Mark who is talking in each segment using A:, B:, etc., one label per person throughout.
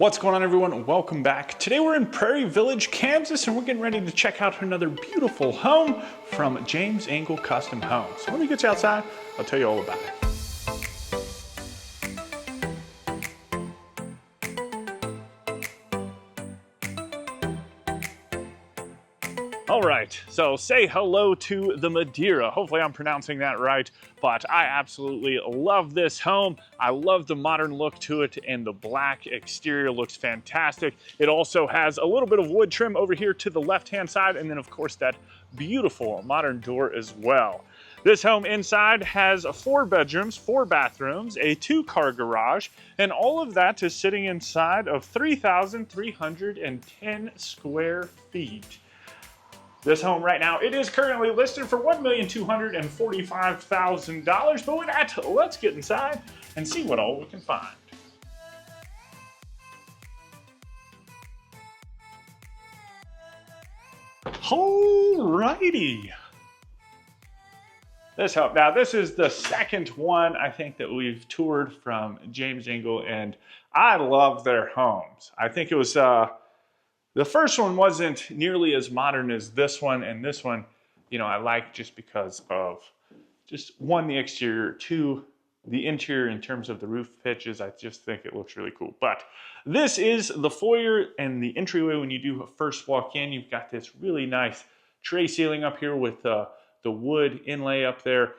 A: What's going on, everyone? Welcome back. Today we're in Prairie Village, Kansas, and we're getting ready to check out another beautiful home from James Engel Custom Homes. So let me get you outside. I'll tell you all about it. All right, so say hello to the Madeira. Hopefully I'm pronouncing that right, but I absolutely love this home. I love the modern look to it, and the black exterior looks fantastic. It also has a little bit of wood trim over here to the left-hand side, and then of course that beautiful modern door as well. This home inside has 4 bedrooms, 4 bathrooms, a 2-car garage, and all of that is sitting inside of 3,310 square feet. This home right now, it is currently listed for $1,245,000, but with that, let's get inside and see what all we can find. Alrighty. This home, now this is the second one I think that we've toured from James Engel, and I love their homes. I think it was, the first one wasn't nearly as modern as this one, and this one, you know, I like just because of just 1, the exterior, 2, the interior in terms of the roof pitches. I just think it looks really cool. But this is the foyer and the entryway. When you do first walk in, you've got this really nice tray ceiling up here with the wood inlay up there.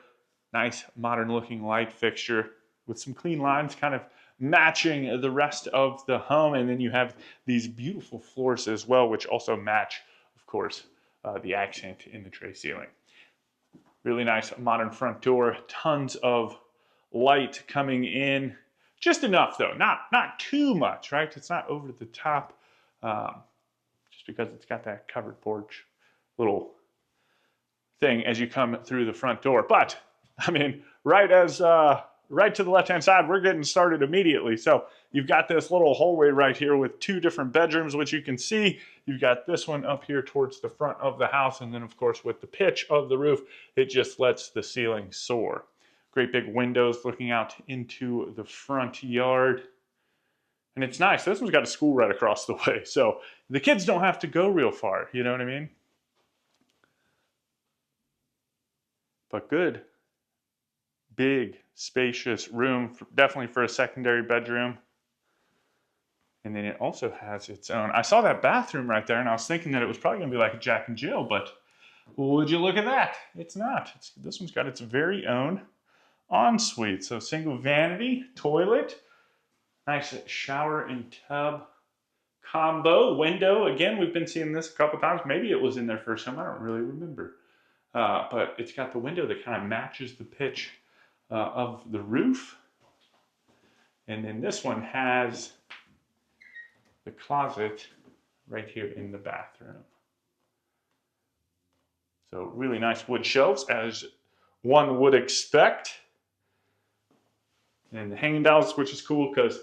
A: Nice modern looking light fixture with some clean lines kind of matching the rest of the home. And then you have these beautiful floors as well, which also match, of course, the accent in the tray ceiling. Really nice modern front door, tons of light coming in. Just enough though, not too much, right? It's not over the top, just because it's got that covered porch little thing as you come through the front door. But I mean, right to the left-hand side, we're getting started immediately. So you've got this little hallway right here with 2 different bedrooms, which you can see. You've got this one up here towards the front of the house. And then, of course, with the pitch of the roof, it just lets the ceiling soar. Great big windows looking out into the front yard. And it's nice. This one's got a school right across the way. So the kids don't have to go real far. You know what I mean? But good. Big, spacious room, definitely for a secondary bedroom. And then it also has its own. I saw that bathroom right there, and I was thinking that it was probably going to be like a Jack and Jill, but would you look at that? It's not. This one's got its very own ensuite. So single vanity, toilet, nice shower and tub combo, window. Again, we've been seeing this a couple times. Maybe it was in their first home. I don't really remember. But it's got the window that kind of matches the pitch of the roof. And then this one has the closet right here in the bathroom. So really nice wood shelves, as one would expect. And the hanging dowels, which is cool because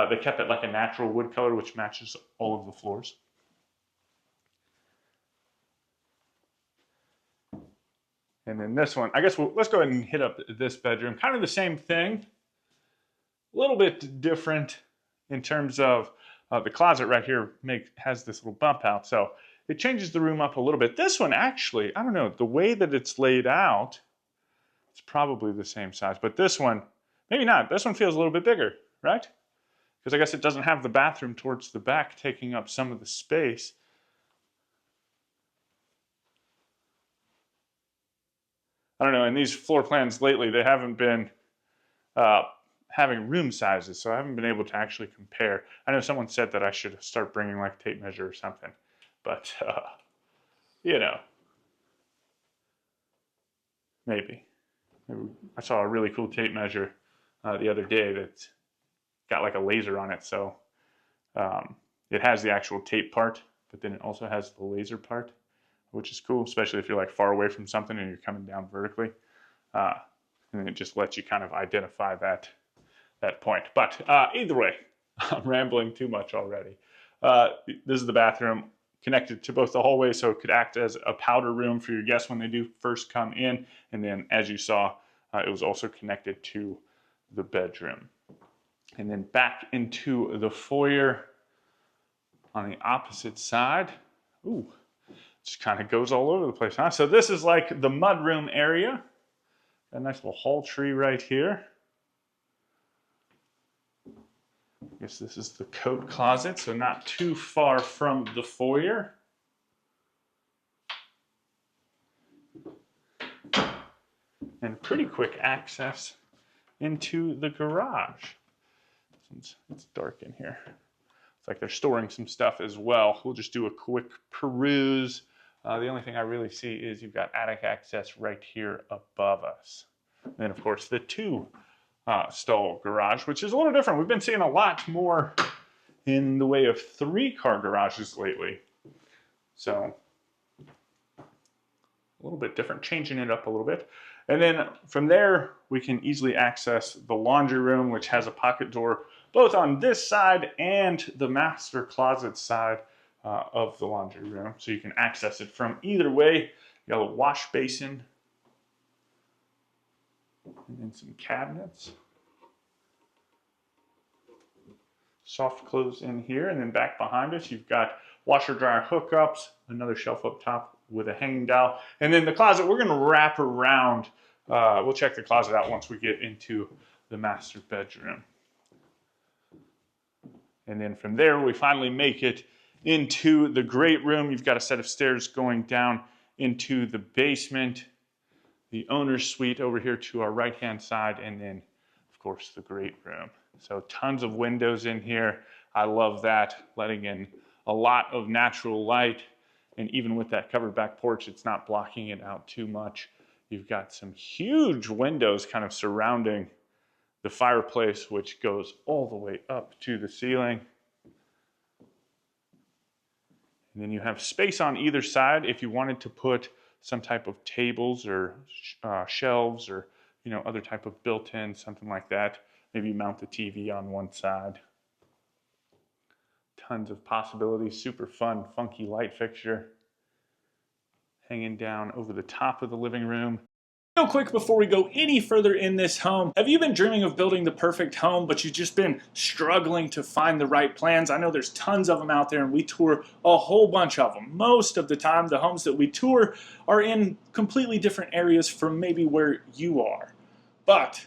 A: they kept it like a natural wood color, which matches all of the floors. And then this one, I guess let's go ahead and hit up this bedroom. Kind of the same thing, a little bit different in terms of the closet right here has this little bump out. So it changes the room up a little bit. This one actually, I don't know, the way that it's laid out, it's probably the same size. But this one, maybe not. This one feels a little bit bigger, right? Because I guess it doesn't have the bathroom towards the back taking up some of the space. I don't know, in these floor plans lately, they haven't been having room sizes, so I haven't been able to actually compare. I know someone said that I should start bringing like a tape measure or something, but, you know, maybe. I saw a really cool tape measure the other day that's got like a laser on it, so it has the actual tape part, but then it also has the laser part, which is cool, especially if you're like far away from something and you're coming down vertically. And it just lets you kind of identify that point. But either way, I'm rambling too much already. This is the bathroom connected to both the hallway, so it could act as a powder room for your guests when they do first come in. And then, as you saw, it was also connected to the bedroom. And then back into the foyer. on the opposite side. Ooh, just kind of goes all over the place, huh? So this is like the mudroom area. Got a nice little hall tree right here. I guess this is the coat closet, so not too far from the foyer. And pretty quick access into the garage. Since it's dark in here. It's like they're storing some stuff as well. We'll just do a quick peruse. The only thing I really see is you've got attic access right here above us. And then, of course, the two stall garage, which is a little different. We've been seeing a lot more in the way of 3-car garages lately. So, a little bit different, changing it up a little bit. And then from there, we can easily access the laundry room, which has a pocket door both on this side and the master closet side of the laundry room. So you can access it from either way. You got a wash basin and then some cabinets. Soft close in here, and then back behind us, you've got washer dryer hookups, another shelf up top with a hanging dowel, and then the closet we're going to wrap around. We'll check the closet out once we get into the master bedroom. And then from there, we finally make it into the great room. You've got a set of stairs going down into the basement, the owner's suite over here to our right-hand side, and then, of course, the great room. So tons of windows in here. I love that, letting in a lot of natural light. And even with that covered back porch, it's not blocking it out too much. You've got some huge windows kind of surrounding the fireplace, which goes all the way up to the ceiling. And then you have space on either side if you wanted to put some type of tables or shelves or other type of built-in, something like that. Maybe mount the TV on one side. Tons of possibilities. Super fun, funky light fixture hanging down over the top of the living room. Real quick before we go any further in this home, have you been dreaming of building the perfect home, but you've just been struggling to find the right plans? I know there's tons of them out there, and we tour a whole bunch of them. Most of the time, the homes that we tour are in completely different areas from maybe where you are. But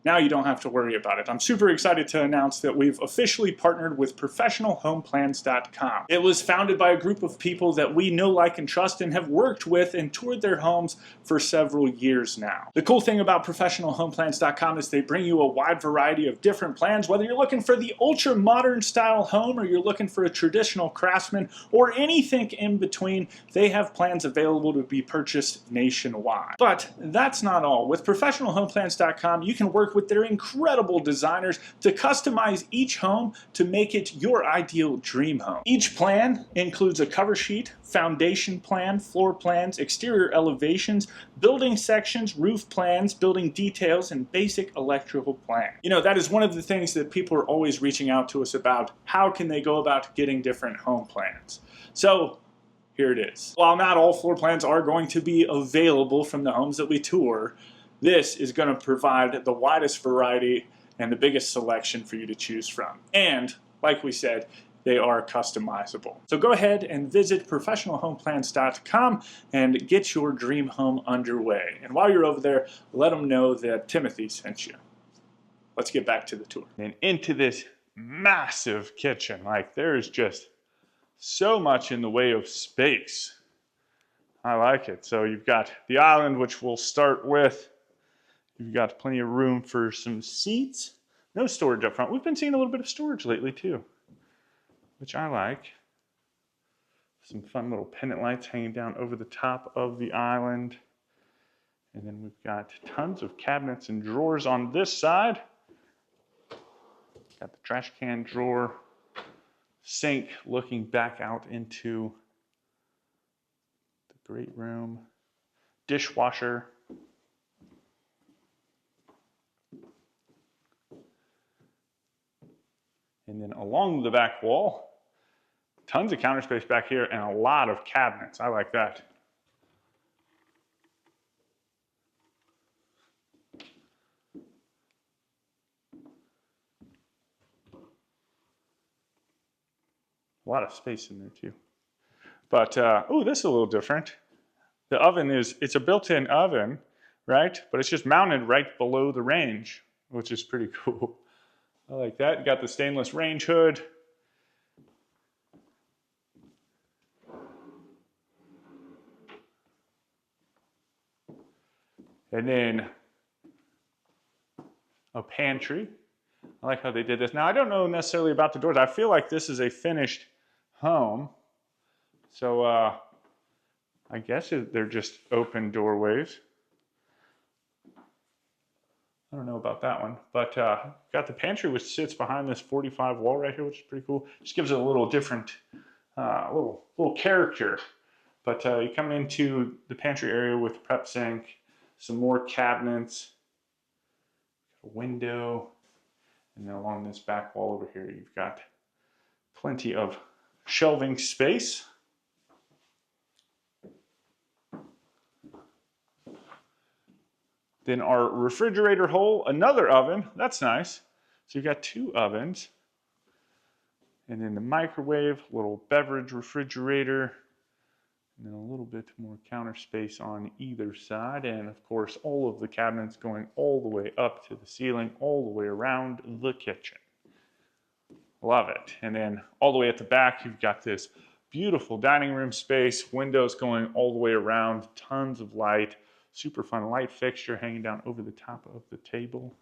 A: now you don't have to worry about it. I'm super excited to announce that we've officially partnered with ProfessionalHomeplans.com. It was founded by a group of people that we know, like, and trust and have worked with and toured their homes for several years now. The cool thing about ProfessionalHomeplans.com is they bring you a wide variety of different plans, whether you're looking for the ultra modern style home or you're looking for a traditional craftsman or anything in between. They have plans available to be purchased nationwide. But that's not all. With ProfessionalHomeplans.com, you can work with their incredible designers to customize each home to make it your ideal dream home. Each plan includes a cover sheet, foundation plan, floor plans, exterior elevations, building sections, roof plans, building details, and basic electrical plan. That is one of the things that people are always reaching out to us about. How can they go about getting different home plans? So here it is. While not all floor plans are going to be available from the homes that we tour, this is going to provide the widest variety and the biggest selection for you to choose from. And, like we said, they are customizable. So go ahead and visit ProfessionalHomeplans.com and get your dream home underway. And while you're over there, let them know that Timothy sent you. Let's get back to the tour. And into this massive kitchen. Like, there's just so much in the way of space. I like it. So you've got the island, which we'll start with. You've got plenty of room for some seats. No storage up front. We've been seeing a little bit of storage lately too, which I like. Some fun little pendant lights hanging down over the top of the island. And then we've got tons of cabinets and drawers on this side. Got the trash can drawer, sink looking back out into the great room, dishwasher. And then along the back wall, tons of counter space back here and a lot of cabinets. I like that. A lot of space in there too. But, oh, this is a little different. The oven it's a built-in oven, right? But it's just mounted right below the range, which is pretty cool. I like that. You got the stainless range hood. And then a pantry. I like how they did this. Now, I don't know necessarily about the doors. I feel like this is a finished home. So I guess they're just open doorways. I don't know about that one. But got the pantry, which sits behind this 45 wall right here, which is pretty cool. Just gives it a little different, little character. But you come into the pantry area with prep sink, some more cabinets, a window, and then along this back wall over here, you've got plenty of shelving space. Then our refrigerator hole, another oven. That's nice. So you've got two ovens. And then the microwave, little beverage refrigerator, and then a little bit more counter space on either side. And of course, all of the cabinets going all the way up to the ceiling, all the way around the kitchen. Love it. And then all the way at the back, you've got this beautiful dining room space, windows going all the way around, tons of light, super fun light fixture hanging down over the top of the table.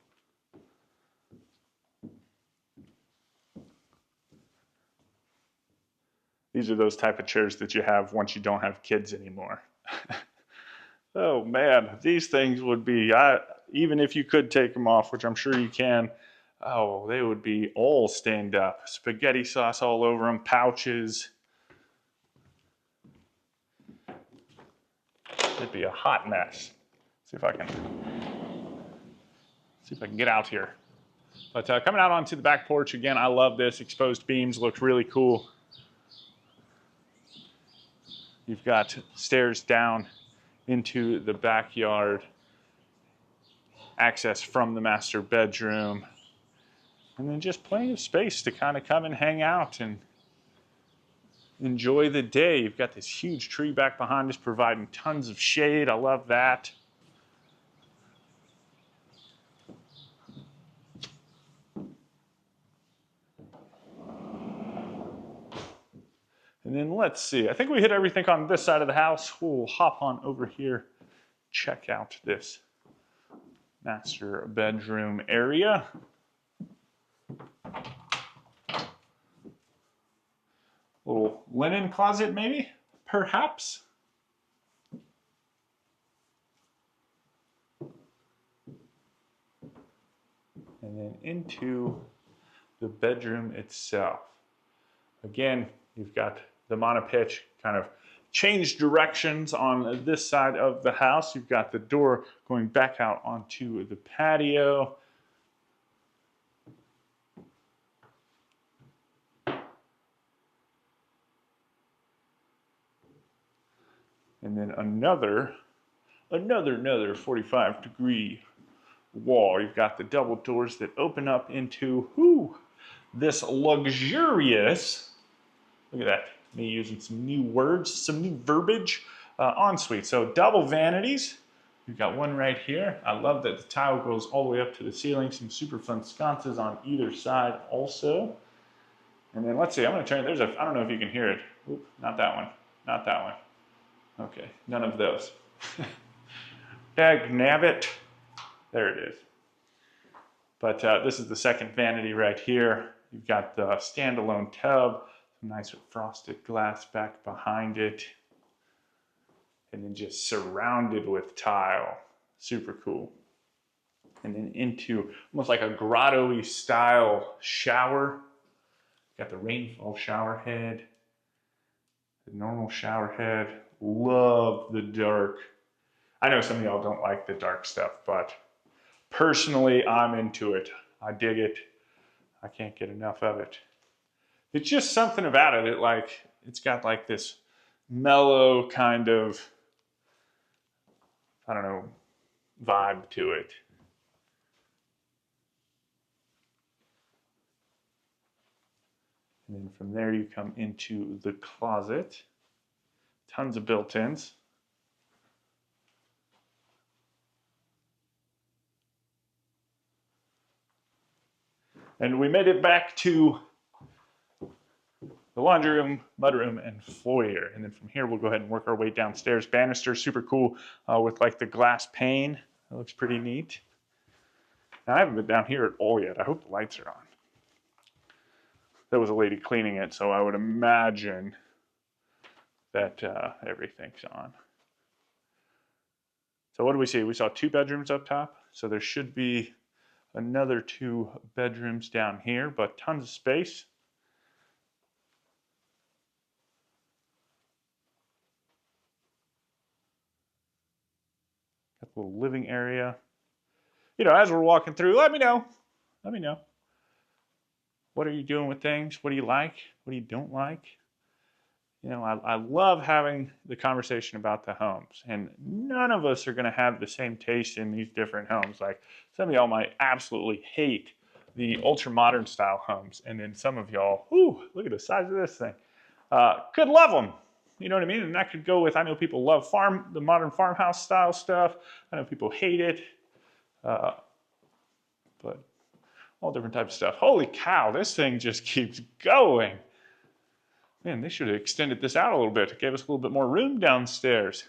A: These are those type of chairs that you have once you don't have kids anymore. Oh man, these things would be, even if you could take them off, which I'm sure you can, oh, they would be all stained up. Spaghetti sauce all over them, pouches. It'd be a hot mess. See if I can get out here. But coming out onto the back porch again, I love this. Exposed beams look really cool. You've got stairs down into the backyard, access from the master bedroom, and then just plenty of space to kind of come and hang out and enjoy the day. You've got this huge tree back behind us providing tons of shade. I love that. And then let's see, I think we hit everything on this side of the house. We'll hop on over here, check out this master bedroom area. Little linen closet maybe, perhaps. And then into the bedroom itself. Again, you've got the monopitch kind of changed directions on this side of the house. You've got the door going back out onto the patio. And then another 45-degree wall. You've got the double doors that open up into this luxurious, look at that, me using some new words, some new verbiage, ensuite. So double vanities. You've got one right here. I love that the tile goes all the way up to the ceiling. Some super fun sconces on either side also. And then let's see, I'm going to turn, I don't know if you can hear it. Oop, not that one, not that one. Okay, none of those. Dag nabbit. There it is. But this is the second vanity right here. You've got the standalone tub, some nice frosted glass back behind it, and then just surrounded with tile. Super cool. And then into almost like a grotto-y style shower. Got the rainfall shower head, the normal shower head. Love the dark. I know some of y'all don't like the dark stuff, but personally, I'm into it. I dig it. I can't get enough of it. It's just something about it. It's got like this mellow kind of, I don't know, vibe to it. And then from there you come into the closet. Tons of built-ins. And we made it back to the laundry room, mudroom, and foyer. And then from here, we'll go ahead and work our way downstairs. Banister, super cool with like the glass pane. That looks pretty neat. Now, I haven't been down here at all yet. I hope the lights are on. There was a lady cleaning it, so I would imagine that everything's on. So what do we see? We saw 2 bedrooms up top. So there should be another 2 bedrooms down here, but tons of space. Got the little living area. You know, as we're walking through, let me know. Let me know. What are you doing with things? What do you like? What do you don't like? You know, I love having the conversation about the homes, and none of us are going to have the same taste in these different homes. Like some of y'all might absolutely hate the ultra modern style homes, and then some of y'all, ooh, look at the size of this thing, could love them. You know what I mean? And that could go with, I know people love the modern farmhouse style stuff. I know people hate it, but all different types of stuff. Holy cow, this thing just keeps going. Man, they should have extended this out a little bit. It gave us a little bit more room downstairs.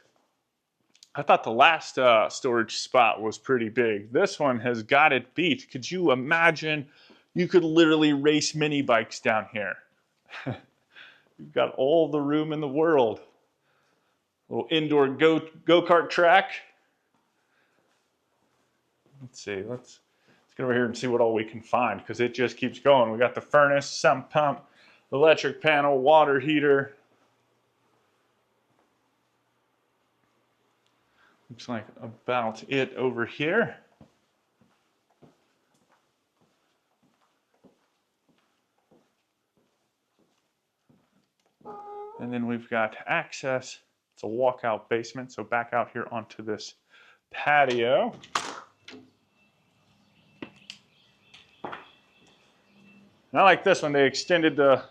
A: I thought the last storage spot was pretty big. This one has got it beat. Could you imagine? You could literally race mini bikes down here. You've got all the room in the world. Little indoor go-kart track. Let's see. Let's get over here and see what all we can find, because it just keeps going. We got the furnace, sump pump, electric panel, water heater. Looks like about it over here. And then we've got access. It's a walkout basement, so back out here onto this patio. And I like this one. They extended the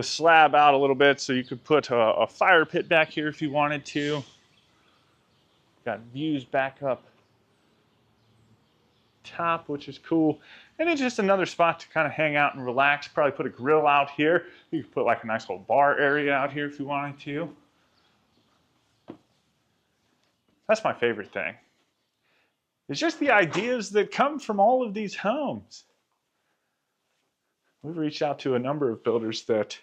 A: slab out a little bit so you could put a fire pit back here if you wanted to. Got views back up top, which is cool. And it's just another spot to kind of hang out and relax. Probably put a grill out here. You could put like a nice little bar area out here if you wanted to. That's my favorite thing. It's just the ideas that come from all of these homes. We've reached out to a number of builders that,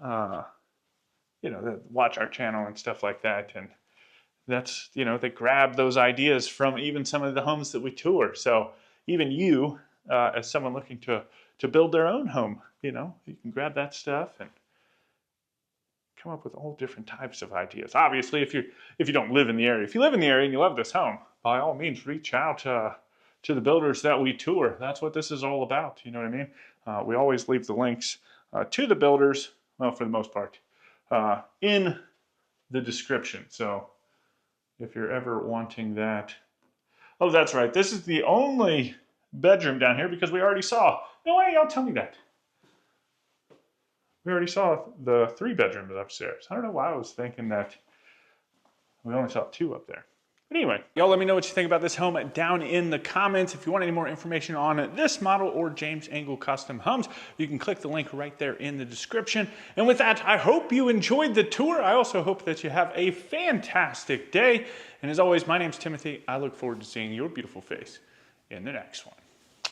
A: you know, that watch our channel and stuff like that. And that's, you know, they grab those ideas from even some of the homes that we tour. So even you, as someone looking to build their own home, you know, you can grab that stuff and come up with all different types of ideas. Obviously, if you don't live in the area, if you live in the area and you love this home, by all means, reach out to the builders that we tour. That's what this is all about. You know what I mean? We always leave the links to the builders, well, for the most part, in the description. So if you're ever wanting that. Oh, that's right. This is the only bedroom down here because we already saw. No, why y'all tell me that? We already saw the 3 bedrooms upstairs. I don't know why I was thinking that we only saw 2 up there. But anyway, y'all let me know what you think about this home down in the comments. If you want any more information on this model or James Engel Custom Homes, you can click the link right there in the description. And with that, I hope you enjoyed the tour. I also hope that you have a fantastic day. And as always, my name's Timothy. I look forward to seeing your beautiful face in the next one.